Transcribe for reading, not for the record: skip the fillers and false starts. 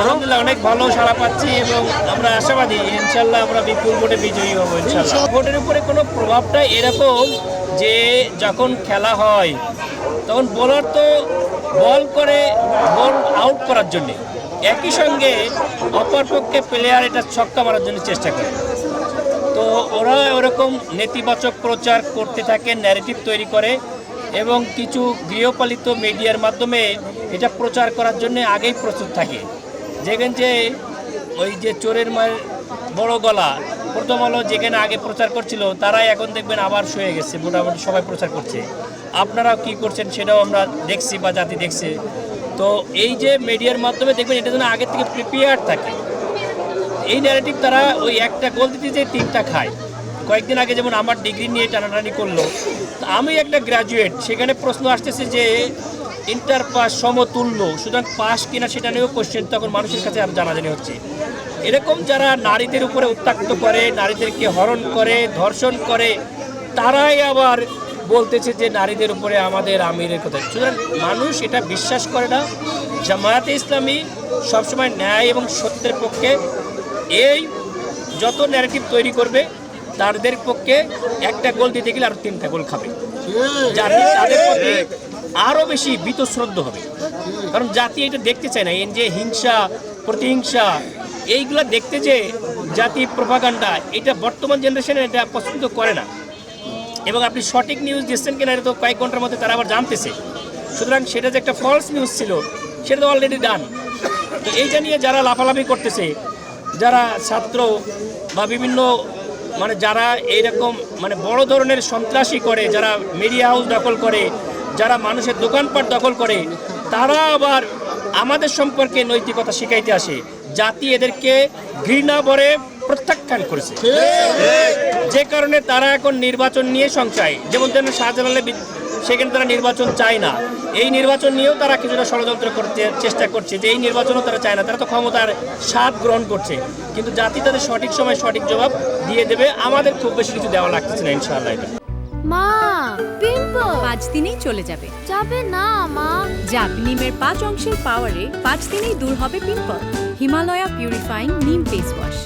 আলহামদুলিল্লাহ অনেক ভালো সাড়া পাচ্ছি এবং আমরা আশাবাদী ইনশাল্লাহ আমরা বিপুল ভোটে বিজয়ী হব ইনশাল্লাহ। ভোটের উপরে কোনো প্রভাবটা এরকম যে যখন খেলা হয় তখন বোলার তো বল করে বল আউট করার জন্যে, একই সঙ্গে অপরপক্ষে প্লেয়ার এটা ছক্কা মারার জন্য চেষ্টা করে। তো ওরা ওরকম নেতিবাচক প্রচার করতে থাকে, ন্যারেটিভ তৈরি করে এবং কিছু গৃহপালিত মিডিয়ার মাধ্যমে এটা প্রচার করার জন্য আগেই প্রস্তুত থাকে। যেখানে যে ওই যে চোরের মায়ের বড় গলা প্রথম আলো যেখানে আগে প্রচার করছিল তারাই এখন দেখবেন আবার শুয়ে গেছে, মোটামুটি সবাই প্রচার করছে। আপনারাও কি করছেন সেটাও আমরা দেখছি বা জাতি দেখছে। তো এই যে মিডিয়ার মাধ্যমে দেখবেন এটা যেন আগে থেকে প্রিপেয়ার থাকে। এই ন্যারেটিভ তারা ওই একটা গোল দিতে যে তিনটা খায়। কয়েকদিন আগে যেমন আমার ডিগ্রি নিয়ে টানাটানি করলো, আমি একটা গ্র্যাজুয়েট, সেখানে প্রশ্ন আসতেছে যে ইন্টার পাস সমতুল্য, সুতরাং পাস কিনা সেটা নিয়েও কোশ্চেন তখন মানুষের কাছে আর জানাজানি হচ্ছে। এরকম যারা নারীদের উপরে উত্ত্যক্ত করে, নারীদেরকে হরণ করে, ধর্ষণ করে, তারাই আবার বলতেছে যে নারীদের উপরে আমাদের আমিরের কথা। সুতরাং মানুষ এটা বিশ্বাস করে না। জামায়াতে ইসলামী সবসময় ন্যায় এবং সত্যের পক্ষে। এই যত ন্যারেটিভ তৈরি করবে তাদের পক্ষে একটা গোল দিতে গেলে আরও তিনটা গোল খাবে, জাতি তাদের প্রতি আরও বেশি বীতশ্রদ্ধ হবে। কারণ জাতি এটা দেখতে চায় না, এই যে হিংসা প্রতিহিংসা এইগুলা দেখতে, যে জাতি প্রোপাগান্ডা, এটা বর্তমান জেনারেশনে এটা পছন্দ করে না। এবং আপনি সঠিক নিউজ দিচ্ছেন কিনা এটা তো কয়েক ঘন্টার মধ্যে তারা আবার জানতেছে। সুতরাং সেটা যে একটা ফলস নিউজ ছিল সেটা তো অলরেডি ডান। তো এইটা নিয়ে যারা লাফালাফি করতেছে, যারা ছাত্র বা বিভিন্ন মানে যারা এইরকম মানে বড় ধরনের সন্ত্রাসী করে, যারা মিডিয়া হাউস দখল করে, যারা মানুষের দোকানপাট দখল করে, তারা আবার আমাদের সম্পর্কে নৈতিকতা শিখাইতে আসে। জাতি এদেরকে ঘৃণা ভরে প্রত্যাখ্যান করেছে, যে কারণে তারা এখন নির্বাচন নিয়ে সংশয়। যেমন তেমন শাহজালালে সেখানে তারা নির্বাচন চায় না, এই নির্বাচন নিয়েও তারা কিছুটা ষড়যন্ত্র করতে চেষ্টা করছে যে এই নির্বাচনও তারা চায় না। তারা তো ক্ষমতার স্বাদ গ্রহণ করছে, কিন্তু জাতি তাদের সঠিক সময় সঠিক জবাব দিয়ে দেবে। আমাদের খুব বেশি কিছু দেওয়া লাগতেছে না ইনশাআল্লাহ। এটা মা পিম্পল 5 দিনেই চলে যাবে। যাবে না মা। যাক, নিমের 5 অংশের পাওয়ারে 5 দিনেই দূর হবে পিম্পল। হিমালয়া পিউরিফাইং নিম ফেস ওয়াশ।